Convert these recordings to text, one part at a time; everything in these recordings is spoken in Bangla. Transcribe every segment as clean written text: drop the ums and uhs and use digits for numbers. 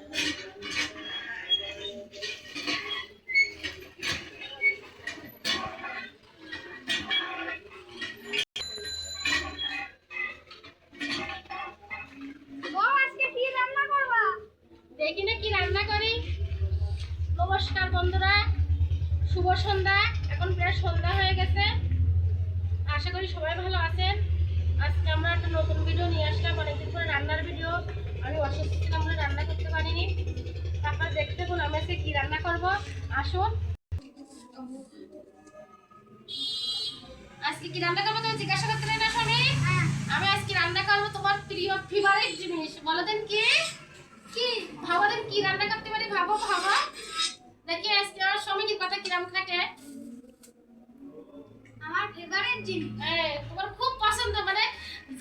দেখি না কি রান্না করি। নমস্কার বন্ধুরা, শুভ সন্ধ্যা। এখন প্রায় সন্ধ্যা হয়ে গেছে। আশা করি সবাই ভালো আছেন। আজকে আমরা একটা নতুন ভিডিও নিয়ে আসলাম, অনেকদিন পরে রান্নার ভিডিও। আমি অসুস্থ ছিলাম বলে রান্না করতে পারিনি। আপনারা দেখতে থাকুন আমি আজকে কি রান্না করব। আসুন, আজকে কি রান্না করবো তুমি জিজ্ঞাসা করতে না সবাই। আমি আজকে রান্না করবো তোমার প্রিয় ফেভারিট জিনিস। বলো দেন কি কি ভাবো দেন কি রান্না করতে পারি। ভাবো ভাবো দেখি আজকে আমার স্বামীর কথা কিরম থাকে। আমার ফেভারিট জিনিস তোমার খুব পছন্দ, মানে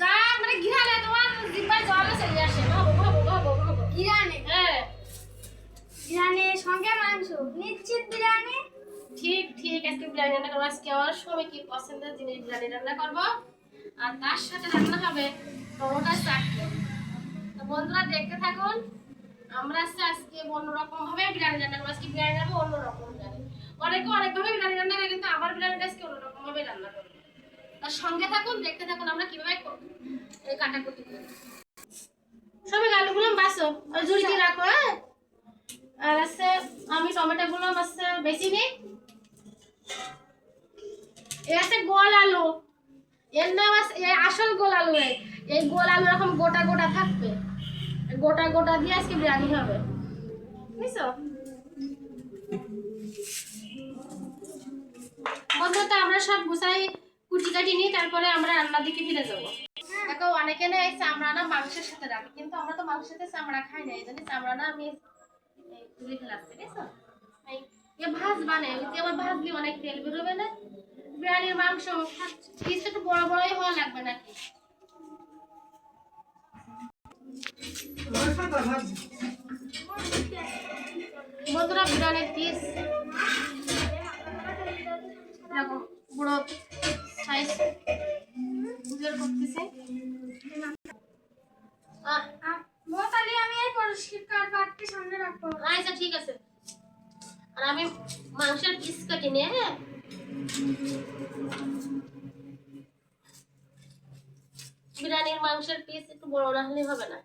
যা মানে ঘিরালে তোমার জিহ্বায় জল চলে আসে। ভাবো ভাবো ভাবো ভাবো। বিরিয়ানি। বিরিয়ানির সঙ্গে মাংস, নিশ্চিত বিরিয়ানি। ঠিক ঠিক, আজকে বিরিয়ানি রান্না করবো। আজকে আমার স্বামী কি পছন্দের জিনিস বিরিয়ানি রান্না করবো, আর তার সাথে রান্না হবে টমেটো চাটনি। তো বন্ধুরা দেখতে থাকুন। আমরা আজকে অন্যরকম ভাবে বিরিয়ানি রান্না করবো। আজকে বিরিয়ানি রান্না অন্যরকম বিরিয়ানি। অনেকে অনেকভাবে বিরিয়ানি রান্না করে, কিন্তু আমার বিরিয়ানিটা আজকে অন্যরকম ভাবে রান্না করবো। তার সঙ্গে থাকুন, দেখতে থাকুন আমরা কিভাবে এই কাটাকুটি করি। সবাই আলুগুলো বাসো আর ঝুড়িতে রাখো। আর আছে আমি টমেটোগুলো আছে বেশি নিই। এ আছে গোল আলু, এর নাম আছে আসল গোল আলু। এই গোল আলু এরকম গোটা গোটা থাকবে, গোটা গোটা দিয়ে আজকে বিরিয়ানি হবে, বুঝছো বন্ধুরা। আমরা সব গুছাই কুচি কাটি নিই, তারপরে আমরা রান্নার দিকে ফিরে যাবো। দেখো অনেকে না এই চামড়া না মাংসের সাথে রাখে, কিন্তু আমরা তো মাংসের সাথে চামড়া খাই না। এই জন্য চামড়া না আমি তুলে ফেলাচ্ছি, বুঝছো। ভাজ বানাই আবার ভাজলি অনেক তেল বেরোবে না। বিরিয়ানির মাংস পিস একটু বড় বড়ই হওয়া লাগবে নাকি। বন্ধুরা বিরিয়ানির পিস এরকম বড় সাইজ বুঝে করতেছি। বোতালি আমি এই পরিষ্কার পাটটি সামনে রাখবো। আচ্ছা ঠিক আছে। আর আমি মাংসের পিস কাটি নিয়ে, হ্যাঁ বিরিয়ানির মাংসের পিস একটু বড় না হলে হবে না।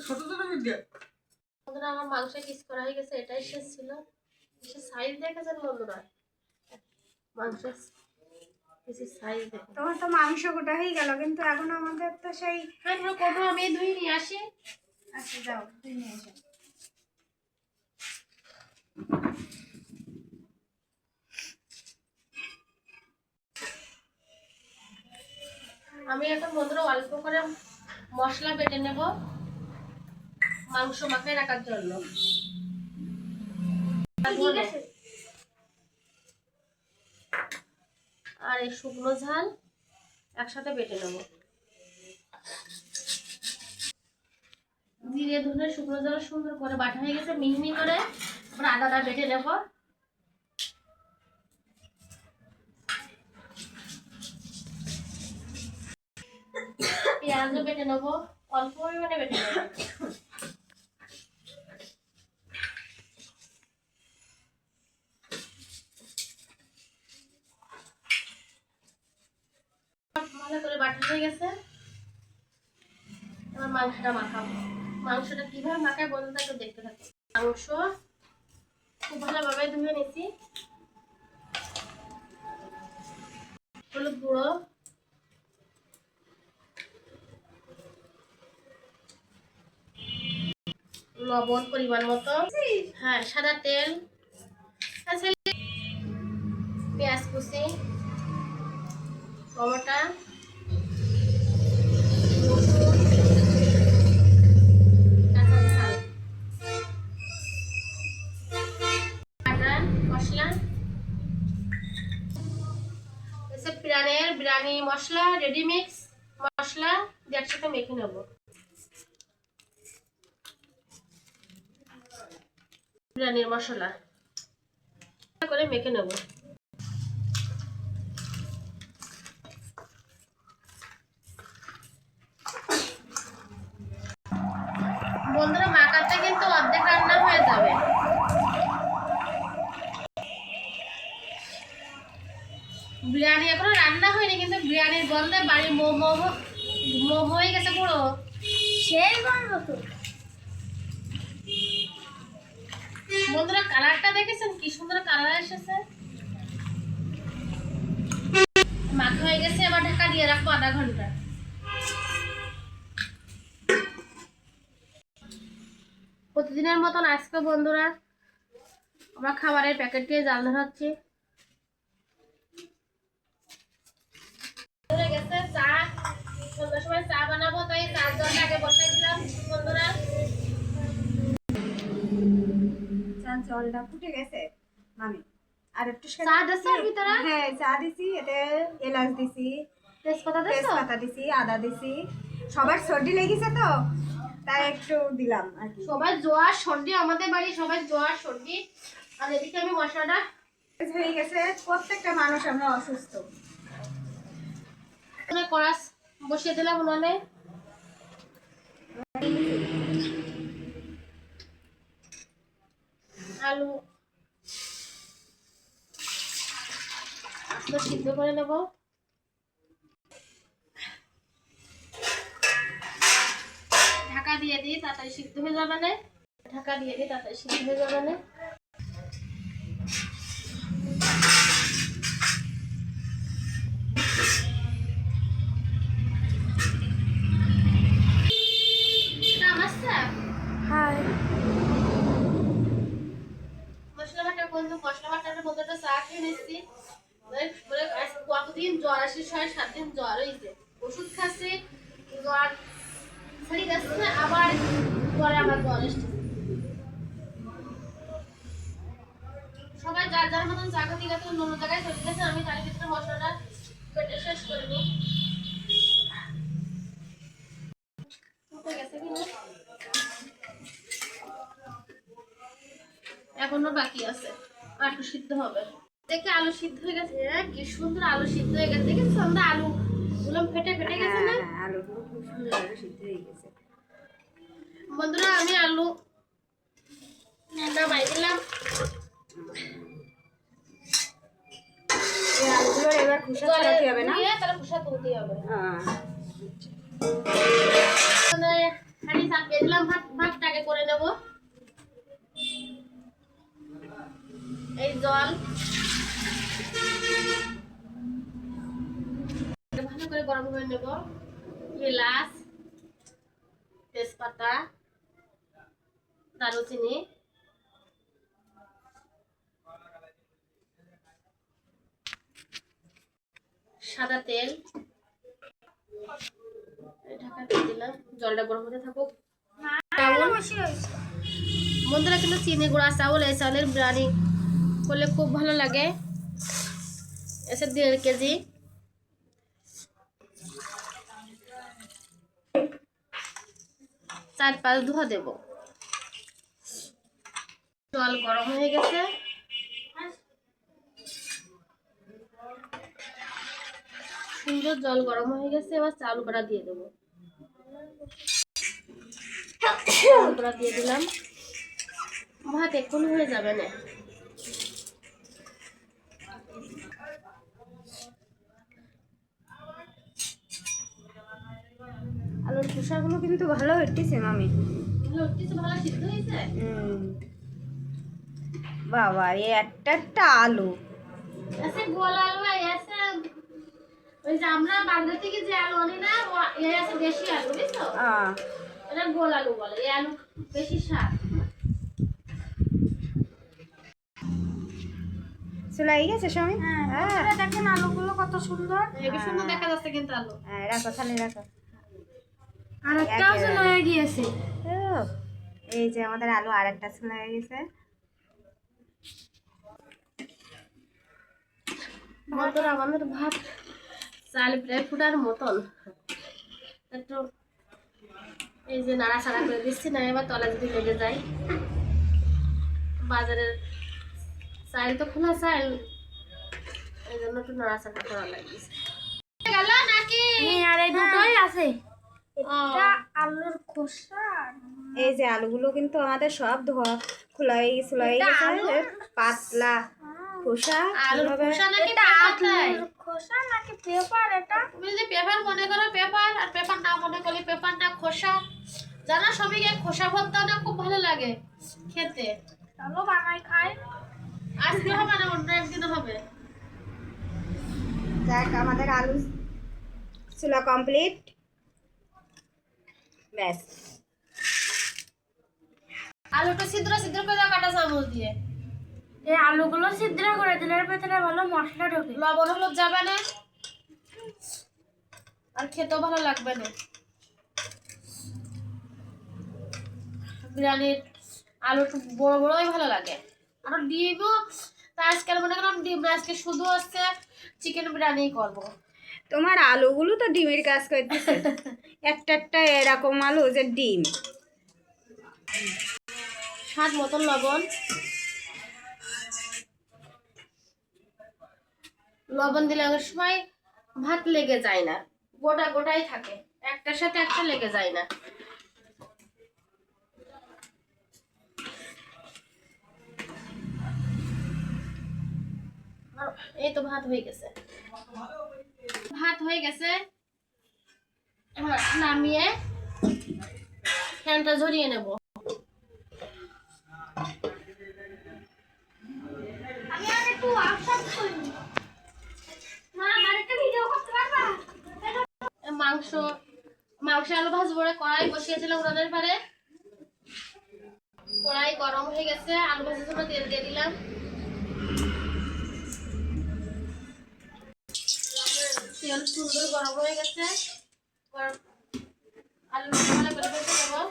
ছোট ছোট ভিডিও বন্ধুরা আমার মাংসের পিস করা হয়ে গেছে। এটাই শেষ ছিল। সাইজ দেখেছেন বন্ধুরা, মাংসের পিসের সাইজ দেখো। তোমার তো মাংস গোটা হয়ে গেল, কিন্তু এখন আমাদের তো সেই হ্যাঁ পুরো কোটো আমি ধুই নিয়ে আসি। আচ্ছা যাও তুই নিয়ে এসো। আমি এখন বন্ধুরা অল্প করে মশলা বেটে নেব মাংস মাখায় রাখার জন্য। আর এই শুকনো ঝাল একসাথে বেটে নেব। ধীরে ধীরে শুকনো ঝাল সুন্দর করে বাটা হয়ে গেছে মিহি করে। আমরা আদাটা বেটে নেব। পেঁয়াজও বেটে নেব, অল্প পরিমাণে বেটে নেব। ভালো করে বাটা হয়ে গেছে। এবার মাংসটা মাখাবো। মাংসটা কিভাবে মাখায় বন্ধুরা একটু দেখতে থাকো। মাংস খুব ভালোভাবে ধুয়ে নিয়েছি। হলুদ গুঁড়ো, লবণ পরিমাণ মতো, হ্যাঁ সাদা তেল, পেঁয়াজ কুচি, টমেটো, মশলা, বিরিয়ানি মশলা রেডি মিক্স মশলা দিয়ে একসাথে মেখে নেব। বিরিয়ানির মশলা করে মেখে নেব। বন্ধুরা মাখাটা কিন্তু কিন্তু অর্ধেক রান্না হয়ে যাবে। বিরিয়ানি এখনো রান্না হয়নি, কিন্তু বিরিয়ানির গন্ধে বাড়ি মোমো মোমো হয়ে গেছে পুরো। সেই গন্ধ তো। বন্ধুরা কালারটা দেখেছেন কি সুন্দর কালার এসেছে। মাখা হয়ে গেছে, এবার ঢাকা দিয়ে রাখবো আধা ঘন্টা। প্রতিদিনের মতন আজকে বন্ধুরা আমরা খাবারের প্যাকেট দিয়ে জাল ধরাচ্ছি। গেছে চা, সন্ধ্যার সময় চা বানাবো, তাই চার জলটা আগে বসাই দিলাম বন্ধুরা। জলটা ফুটে গেছে মামি, আর একটু চা দিছো এর ভিতরে? হ্যাঁ চা দিছি, এতে এলাচ দিছি, তেজপাতা দিছো? তেজপাতা দিছি, আদা দিছি। সবার সর্দি লেগেছে তো তাই একটু দিলাম আর কি। সবাই জ্বর সর্দি, আমাদের বাড়ি সবাই জ্বর সর্দি। আর এদিকে আমি মশলাটা হয়ে গেছে, প্রত্যেকটা মানুষ আমরা অসুস্থ। কড়াস বসিয়ে দিলাম উনানে। আলু আলু সিদ্ধ করে নেব। ঢাকা দিয়ে দিই, তাড়াতাড়ি সিদ্ধ হয়ে যাবে না। ঢাকা দিয়ে দিই, তাড়াতাড়ি সিদ্ধ হয়ে যাবে না। হাই মশলা বাটার বন্ধু, মশলা বাটার বন্ধুটা চা খেয়ে নিচ্ছি। কতদিন জ্বর আসে, 6-7 দিন জ্বর হয়েছে, ওষুধ খাচ্ছে, জ্বর ছেড়ে যাচ্ছে, আবার পরে আবার জ্বর এসছে। সবাই যার যার মতন চা খেতে গেছে, অন্য জায়গায় চলে গেছে। আমি তার ভিতরে মশলাটা কেটে শেষ করব। এখনো বাকি আছে, আর একটু সিদ্ধ হবে। দেখে আলু সিদ্ধ হয়ে গেছে, কি সুন্দর আলু সিদ্ধ হয়ে গেছে। দেখেছো আমরা আলু গুলো ফেটে ফেটে গেছে না? আলুগুলো খুব সুন্দর সিদ্ধ হয়ে গেছে। বন্ধুরা আমি আলু নামাই দিলাম। এই আলুগুলোর এবার খোসা ছাড়াতে হবে না? তাহলে খোসা তুলতে হবে। হ্যাঁ। হাঁড়ি চাপিয়ে দিলাম, ভাতটাকে করে নেব। এই জল ভালো করে গরম করে নেব। এলাচ, তেজপাতা, দারুচিনি, সাদা তেল ঢাকা দিয়ে দিলাম। জলটা গরম হতে থাকুক। বন্ধুরা কিন্তু চিনি গুঁড়া চাউল, এই চাউলের বিরিয়ানি করলে খুব ভালো লাগে। এসে 1.5 কেজি। চার 5 ধোয়া দেব। জল গরম হয়ে গেছে, সুন্দর জল গরম হয়ে গেছে। এবার চাউল গুঁড়া দিয়ে দেবো। চাউল গুঁড়া দিয়ে দিলাম। ভাত এখন হয়ে যাবে না। আলুর খোসাগুলো কিন্তু ভালো হইতেছে মামি। ভালো সিদ্ধ হয়েছে। বাবা এই একটা আলু, ऐसे गोल आलू है, ऐसे ওই যে আমরা বাজার থেকে যে আলু আনি না, এর আছে দেশি আলু, বুঝছো? এটা গোল আলু বলে। এই আলু বেশি স্বাদ। চলে গেছে স্বামী। হ্যাঁ দেখেন আলুগুলো কত সুন্দর। হেবি সুন্দর দেখা যাচ্ছে কিন্তু আলু। হ্যাঁ রাখো, তাহলে রাখো। আর একটাও চলে গিয়েছে। এই যে আমাদের আলু আর একটা চলে গেছে। বন্ধুরা আমাদের ভাত চাল প্রায় ফুটার মতন। একটু এই যে নাড়াচাড়া করে দিচ্ছি না, এবার তলা যদি লেগে যায়। বাজারের চাল তো খোলা চাল, এই জন্য একটু নাড়াচাড়া করা লাগছে। গেল নাকি? আর এই দুটোই আছে। এটা আলুর খোসা, এই যে আলুগুলো কিন্তু আমাদের সব ধোয়া খোলা হয়ে গেছে এটা আলু? পাতলা খোসা আলুর কিভাবে খোসা নাকি এটা পাতায়? আলুর খোসা নাকি পেপার এটা? তুমি যদি পেপার মনে করো পেপার, আর পেপার না মনে করলে পেপার না খোসা। জানো সবাইকে খোসা ভর্তা না খুব ভালো লাগে খেতে। চলো বানাই খাই। আজকে হবে না, অন্য একদিন হবে। দেখ আমাদের আলু চুলা কমপ্লিট। ব্যাস আলুটা ছিদ্র ছিদ্র করে দাও কাঁটা চামচ দিয়ে। এই আলুগুলো ছিদ্র করে দিলে এর ভেতরে ভালো মশলা ঢোকে। লবণ হলুদ যাবে না, আর খেতেও ভালো লাগবে না। বিরিয়ানির আলু একটু বড় বড়ই ভালো লাগে। আর ডিমও, তা আজকে মনে করলাম ডিম না, আজকে শুধু হচ্ছে চিকেন বিরিয়ানি করবো। তোমার আলুগুলো তো ডিমের কাজ করতেছে। একটা একটা এরকম আলু যে ডিম। স্বাদ মতন লবণ, লবণ দিলে অনেক সময় ভাত লেগে যায় না, গোটা গোটাই থাকে, একটার সাথে একটা লেগে যায় না। আর এই তো ভাত হয়ে গেছে, ভাত হয়ে গেছে। এবার নামিয়ে ফ্যানটা ঝরিয়ে নেব। আমি আর একটু আফসাদ করি। মা আমার একটা ভিডিও করতে পারবা? মাংস মাংস আলু ভাজবো বলে কড়াই বসিয়েছিলাম উনানের পারে। কড়াই গরম হয়ে গেছে, আলু ভাজার জন্য তেল দিয়ে দিলাম। তেল সুন্দর গরম হয়ে গেছে, এবার আলু ভালো করে ভেজে নেবো।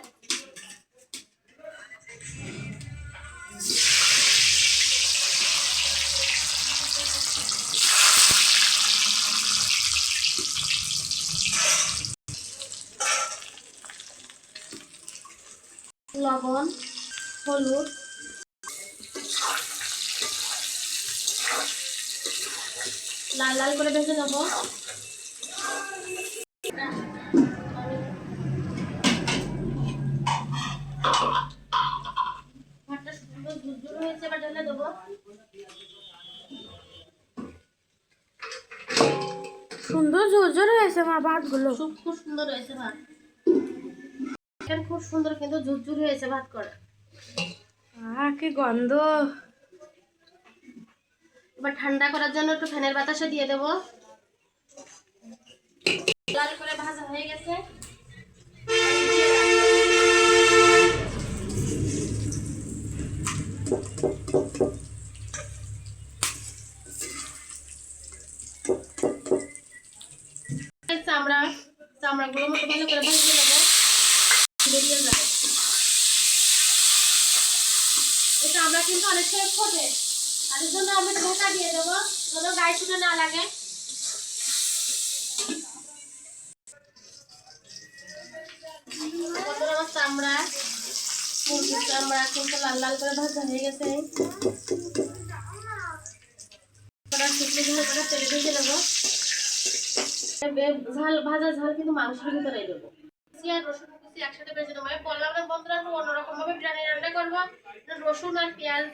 লবণ, হলুদ, লাল লাল করে ভেজে নেবো। ভাতটা সুন্দর ঝুরঝুর হয়েছে, এবার ঢেলে দেবো। সুন্দর ঝরঝরে হয়েছে মা ভাতগুলো। খুব সুন্দর হয়েছে ভাত, এখন খুব সুন্দর কিন্তু ঝুরঝুর হয়েছে ভাত করে। কি গন্ধ। এবার ঠান্ডা করার জন্য একটু ফ্যানের বাতাসে দিয়ে দেবো। লাল করে ভাজা হয়ে গেছে, চামড়াগুলো মতো ভালো করে ভাজিয়ে নেবো, বেরিয়ে যায়। এই চামড়া কিন্তু অনেক সময় ফোটে, আর এর জন্য আমি ঢাকা দিয়ে দেবো যেন গায়ে ছুটে না লাগে। আমার চামড়া, মুরগির চামড়া কিন্তু লাল লাল করে ভাজা হয়ে গেছে। তেলে ভেজে নেবো। ঝাল ভাজা ঝাল কিন্তু মাংসের ভিতরে দেবো। আর রসুন কুচি একসাথে ভেজে নেবো। আমি বললাম না বন্ধুরা, অন্যরকম ভাবে বিরিয়ানি রান্না করবো, রসুন আর পেঁয়াজ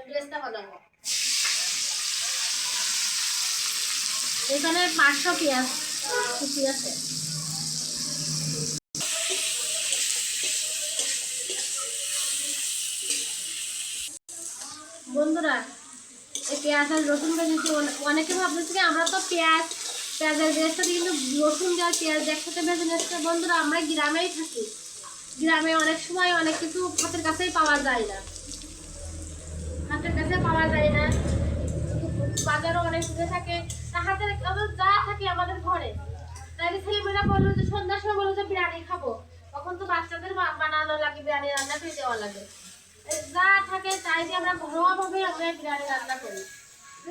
বেরেস্তা বানাবো। এখানে 500 পেঁয়াজ কুচি আছে। বন্ধুরা এই পেঁয়াজ আর রসুন ভেজেছি, অনেকে ভাবতেছে কি আমরা তো পেঁয়াজের বেরেস্তা কিন্তু রসুন আর পেঁয়াজ একসাথে ভেজে নিচ্ছে। বন্ধুরা আমরা গ্রামেই থাকি, গ্রামে অনেক সময় অনেক কিছু হাতের কাছেই পাওয়া যায় না, হাতের কাছে পাওয়া যায় না, বাজারও অনেক দূরে থাকে। তা হাতের যা থাকে আমাদের ঘরে, তাই ছেলেমেয়েরা বললো যে সন্ধ্যার সময় বললো যে বিরিয়ানি খাবো, তখন তো বাচ্চাদের বানানো লাগে, বিরিয়ানি রান্না করে দেওয়া লাগে। যা থাকে তাই দিয়ে আমরা ঘরোয়া ভাবে আমরা বিরিয়ানি রান্না করি।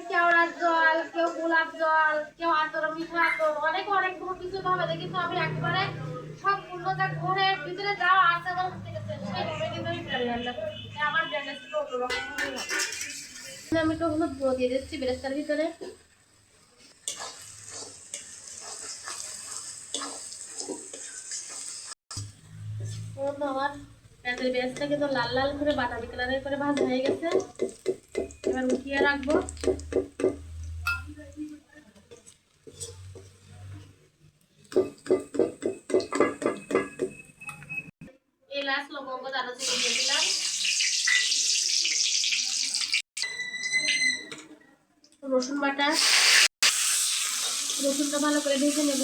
কেওড়ার জল, কেউ গোলাপ জল, কেউ আতর মিঠা আতর, অনেক অনেক কিছু ভাবে দেখি। তো আমি একবারে সম্পূর্ণটা ঘরের ভিতরে যাওয়া আছে আমার হাতে গেছে, সেইভাবে কিন্তু আমি বিরিয়ানি রান্না করি। আমার বিরিয়ানি ছিল অন্যরকম ভাবে হবে। আমি একটু হলুদ গুঁড়ো দিয়ে দিচ্ছি বেরেস্তার ভিতরে। আমার পেঁয়াজের বেরেস্তা কিন্তু লাল লাল করে বাদামি কালারের করে ভাজা হয়ে গেছে। এবার উঠিয়ে রাখবো। এলাচ লবঙ্গ দারুচিনি দিয়ে দিলাম। রসুন বাটা, রসুনটা ভালো করে ভেজে নেব।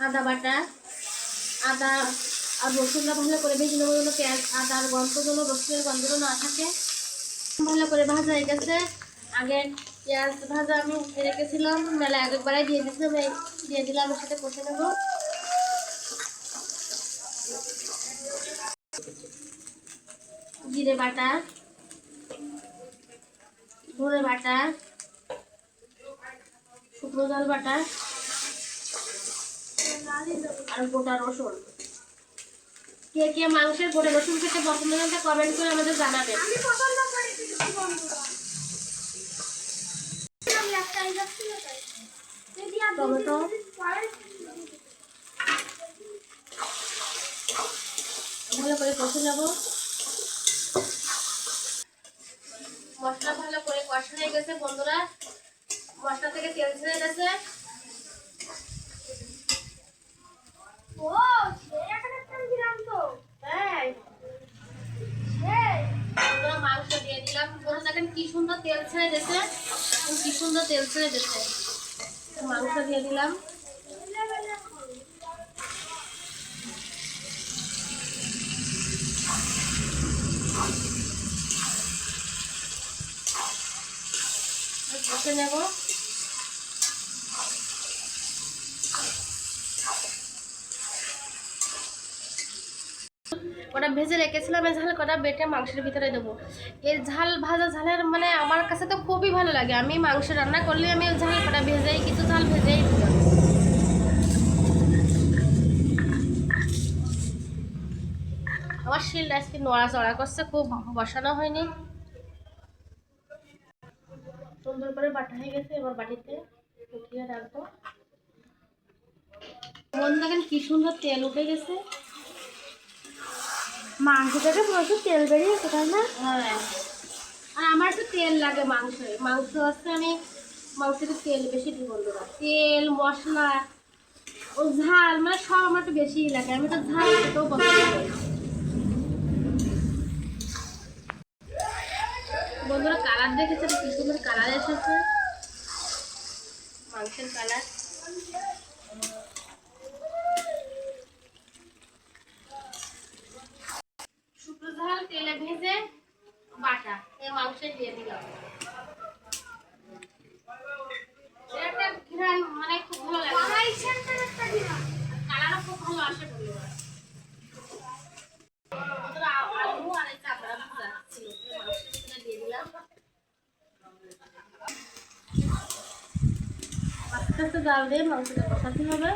আদা বাটা, আদা আর রসুনটা ভালো করে ভেজে নেবো যেন পেঁয়াজ আদার গন্ধগুলো রসুনের গন্ধগুলো না থাকে। ভালো করে ভাজা হয়ে গেছে। আগে পেঁয়াজ ভাজা আমি উঠে রেখেছিলাম, মেলা একবারে দিয়ে দিয়েছিলাম, দিয়ে দিলাম, এর সাথে কষে নেব। জিরে বাটা, ধনে বাটা, শুকনো ঝাল বাটা আর গোটা রসুন। কে কে মাংসের গোটা রসুন খেতে পছন্দ করতে কমেন্ট করে আমাদের জানাবেন। আমি পছন্দ করি কিন্তু বন্ধুরা। আমি একটাই যাচ্ছি না তাই। যদি আপনি টমেটো, ভালো করে কষে নেব। মশলা ভালো করে কষা হয়ে গেছে বন্ধুরা, মশলা থেকে তেল ছেড়ে গেছে। ও একটা দিলাম তো। তাই বন্ধুরা মাংস দিয়ে দিলাম। বন্ধুরা দেখেন কি সুন্দর তেল ছেড়ে গেছে, কি সুন্দর তেল ছেড়ে গেছে। মাংস দিয়ে দিলাম। কষে নেব। ওটা ভেজে রেখেছিলাম, এই ঝাল কটা বেটে মাংসের ভিতরে দেবো। এই ঝাল ভাজা ঝালের মানে আমার কাছে তো খুবই ভালো লাগে। আমি মাংস রান্না করলে আমি ওই ঝাল কটা ভেজেই কিছু ঝাল ভেজেই দিলাম। আমার শিলটা আজকে নড়াচড়া করছে, খুব বসানো হয়নি। সুন্দর করে বাটা হয়ে গেছে, এবার বাটিতে উঠিয়ে রাখবো। বন্ধু দেখেন কি সুন্দর তেল উঠে গেছে। মাংস থেকে প্রচুর তেল বেরিয়েছে তাই না? হ্যাঁ, আর আমার একটু তেল লাগে মাংসে। মাংস আছে, আমি মাংসের তেল বেশি দিই বন্ধুরা। তেল মশলা ও ঝাল মানে সব আমার একটু বেশিই লাগে। আমি তো ঝাল খেতেও পছন্দ করি। বন্ধুরা কালার দেখেছে কি সুন্দর কালার এসেছে, মাংসের কালার। শুকনো ঝাল তেলে ভেজে বাটা এই মাংসে দিয়ে দিলাম। এটা একটা ঘ্রাণ মানে খুব ভালো লাগে, কালারও খুব ভালো আসে বন্ধুরা। বন্ধুরা আলু আর এই চামড়া ভাজা ছিল এই মাংসের ভিতরে দিয়ে দিলাম। আস্তে আস্তে জাল দিয়ে মাংসটা কষাতে হবে।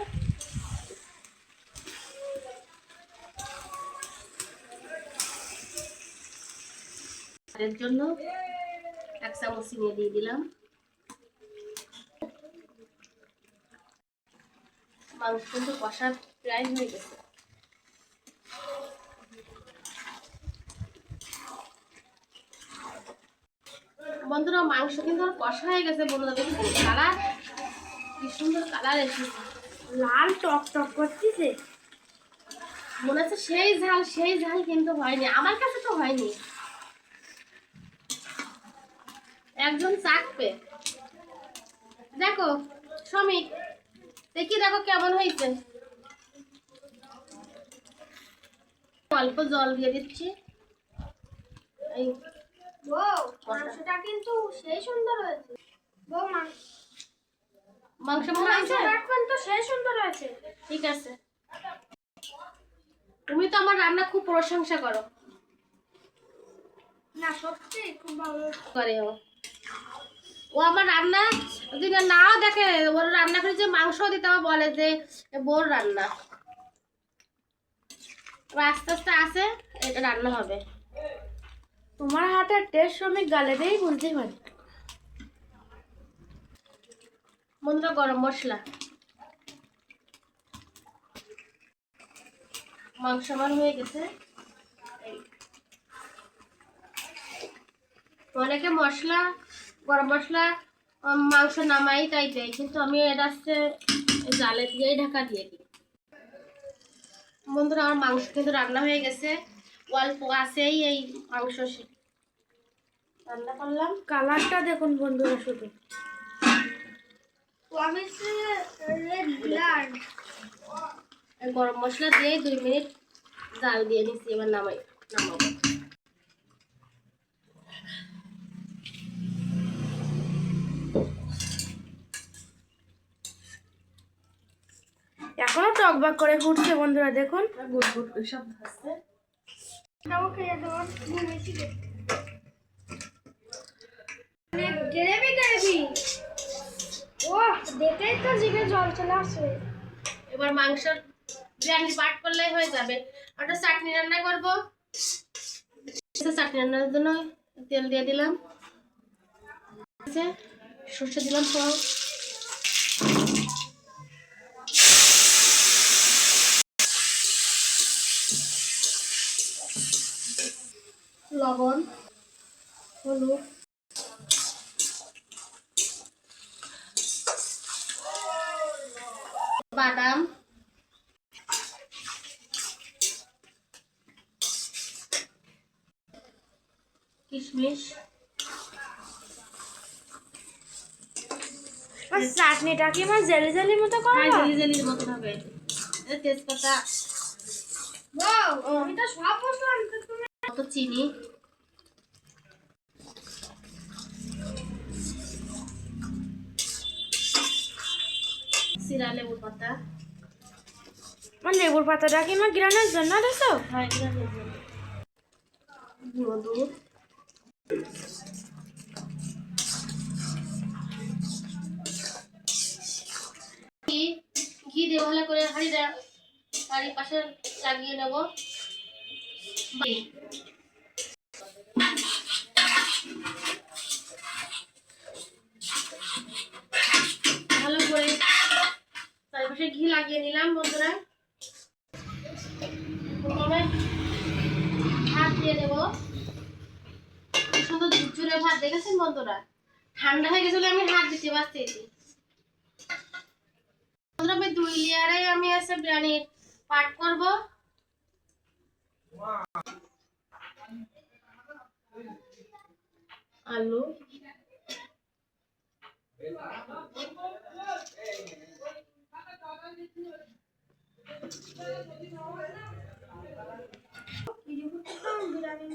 এর জন্য 1 চামচ চিনি দিয়ে দিলাম। মাংস কিন্তু কষা প্রায় হয়ে গেছে। বন্ধুরা মাংস কিন্তু কষা হয়ে গেছে। বন্ধুরা দেখুন কালার কি সুন্দর কালার এসেছে, লাল টক টক করতেছে। মনে হচ্ছে সেই ঝাল কিন্তু হয়নি, আমার কাছে তো হয়নি। একজন চাকবে, দেখো সমীক দেখি, দেখো কেমন হয়েছে। অল্প জল দিয়ে দিচ্ছি। এই বউ মাংসটা কিন্তু সেই সুন্দর হয়েছে। বউ মাংস ভালো হয়েছে, এখন তো সেই সুন্দর হয়েছে। ঠিক আছে। তুমি তো আমার রান্না খুব প্রশংসা করো। না সত্যি খুব ভালো করে ও আমার রান্না যদি নাও দেখে, ওর রান্না করে যে মাংস দিতে হবে বলে যে বোর রান্না। আস্তে আস্তে আসে এটা রান্না হবে। তোমার হাতের টেস্ট শ্রমিক গালে দিয়েই বুঝতেই পারি। বন্ধুরা গরম মশলা মাংস আমার হয়ে গেছে। অনেকে মশলা, গরম মশলা মাংস নামাই তাই দেয়, কিন্তু আমি এটা হচ্ছে জালে দিয়েই ঢাকা দিয়ে দিই। বন্ধুরা আমার মাংস কিন্তু রান্না হয়ে গেছে, অল্প আছেই এই মাংস রান্না করলাম। কালারটা দেখুন বন্ধুরা, শুধু গরম মশলা দিয়ে 2 মিনিট জাল দিয়ে নিচ্ছি, এবার নামাবো। এখনো টকবাক করে ফুটছে বন্ধুরা, দেখুন। গুড় গুড় করে সব ভাজছে। দেখেই তো জিভে জল চলে আসে। এবার মাংসের বিরিয়ানি পাট করলেই হয়ে যাবে। একটা চাটনি রান্না করব। চাটনি রান্নার জন্য তেল দিয়ে দিলাম, সর্ষে দিলাম সব, লবণ, হলুদ, বাদাম, কিশমিশ। চাটনিটা কি আমার জেলি জেলি মতো করবো? জেলির মতো হবে। তেজপাতা, আমি তো সব মশলা আনতে, তুমি মতো চিনি, চিরা লেবুর পাতা, আমার লেবুর পাতাটা কি আমার গ্রানের জন্য দেখো? গুঁড়ো দুধ, ঘি দিয়ে ভালো করে হাঁড়ির পাশে লাগিয়ে নেব। ভালো করে চারিপাশে ঘি লাগিয়ে নিলাম বন্ধুরা। প্রথমে ভাত দিয়ে দেবো, শুধু ঝুরঝুরে ভাত, দেখেছেন বন্ধুরা? ঠান্ডা হয়ে গেছিল আমি হাত দিতে পারছি। আমি 2 লেয়ারে আমি আছে বিরিয়ানির পাট করব। আলু,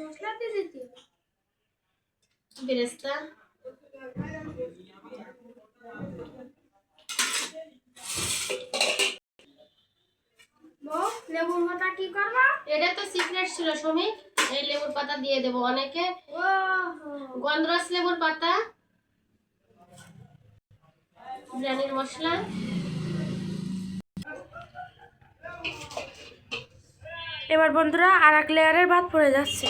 মশলা দিয়ে দিচ্ছি, বেরেস্তা, লেবুর পাতা কি করবা? এটা তো সিক্রেট ছিল সমী। এই লেবুর পাতা দিয়ে দেবো, অনেকে গন্ধরাজ লেবুর পাতা, বিরিয়ানির মশলা, এবার বন্ধুরা আর এক লেয়ারের ভাত পড়ে যাচ্ছে।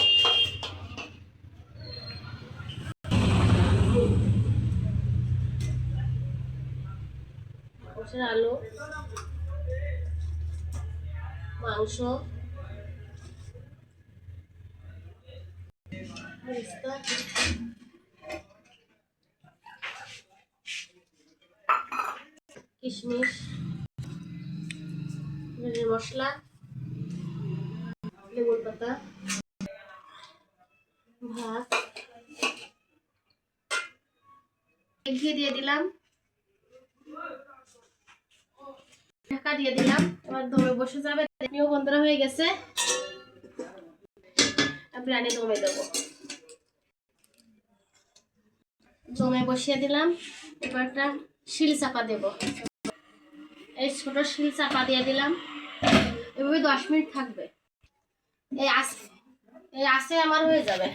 আলু, মাংস, বেরেস্তা, কিশমিশ, বিরিয়ানির মশলা, লেবুর পাতা, ভাত, ঘি দিয়ে দিলাম, ঢাকা দিয়ে দিলাম। এবার দমে বসে যাবে। বন্ধুরা হয়ে গেছে, বিরিয়ানি দমে দেবো। দমে বসিয়ে দিলাম। এবার একটা শিল চাপা দেব, এই ছোট শিল চাপা দিয়ে দিলাম। এভাবে 10 মিনিট থাকবে। এই আঁচে আমার হয়ে যাবে।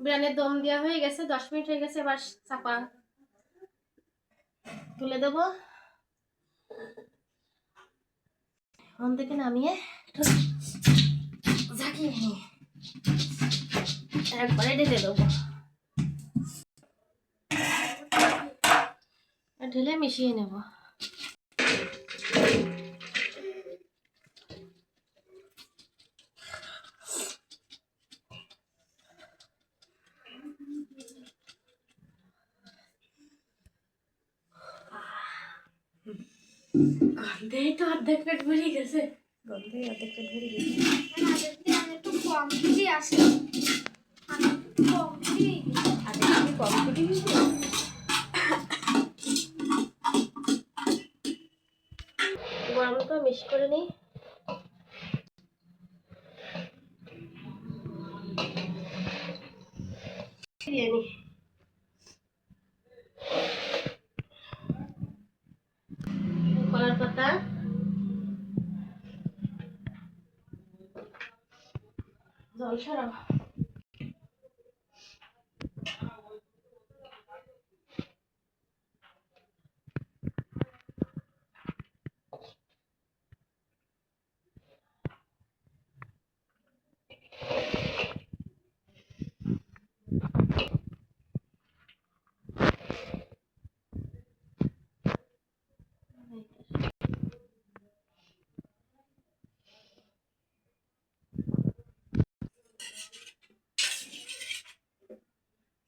বিরিয়ানির দম দেওয়া হয়ে গেছে, 10 মিনিট হয়ে গেছে। এবার চাপা তুলে দেবো, ওখান থেকে নামিয়ে ঝাঁকিয়ে নিয়ে একবারে ঢেলে দেবো। ঢেলে মিশিয়ে নেব। গন্ধেই তো অর্ধেক পেট ভরে গেছে। গন্ধে অর্ধেক পেট ভরে গেছে। আগের থেকে আমি একটু কম খেয়ে আসি, আমি একটু কম খেয়ে আগে থেকে কম খেতে হয়েছে। গরম তো মিক্স করে নিই। দিয়ে নিই। কলার পাতা, জল সরাও।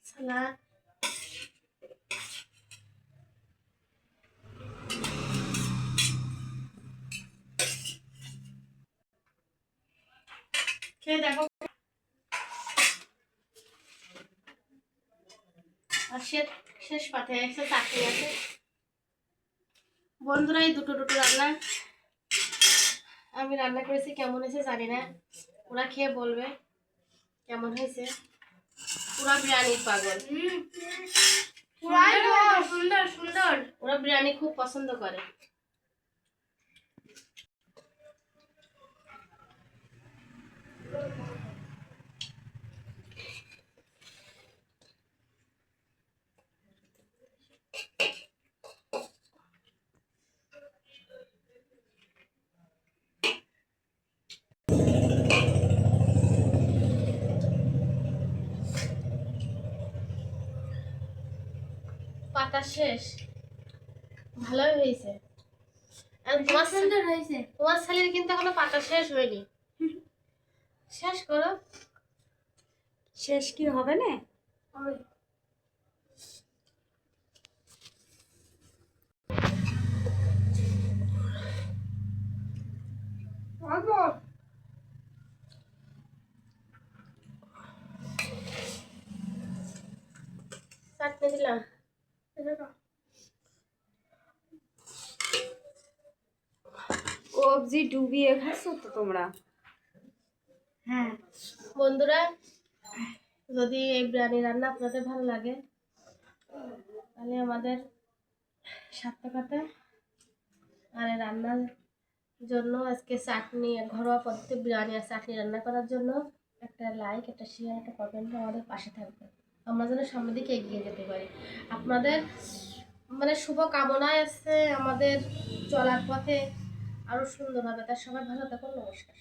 সালাদ, খেয়ে দেখো। আর শেষ পাতে একটা চাটনি আছে। বন্ধুরা, এই দুটো রান্না আমি রান্না করেছি, কেমন হয়েছে জানি না, ওরা খেয়ে বলবে কেমন হয়েছে। পুরা বিরিয়ানির পাগল, সুন্দর সুন্দর। ওরা বিরিয়ানি খুব পছন্দ করে। পাতা শেষ, ভালোই হয়েছে। আর সুন্দর হয়েছে। তোমার ছেলের কিন্তু এখনো পাতা শেষ হয়নি। শেষ করো। শেষ কি হবে না? চাটনি দিলাম। কবজি ডুবিয়ে খাচ্ছ তো তোমরা? হ্যাঁ বন্ধুরা, যদি এই বিরিয়ানি রান্না আপনাদের ভালো লাগে তাহলে আমাদের সার্থকতা। আর এই রান্নার জন্য আজকে চাটনি, ঘরোয়া পদ্ধতি বিরিয়ানি আর চাটনি রান্না করার জন্য একটা লাইক, একটা শেয়ার, একটা কমেন্ট আমাদের পাশে থাকবে। আমরা যেন সামনের দিকে এগিয়ে যেতে পারি। আপনাদের মানে শুভ কামনায় আছে আমাদের চলার পথে আরও সুন্দর হবে। তার সবাই ভালো থাকুন। নমস্কার।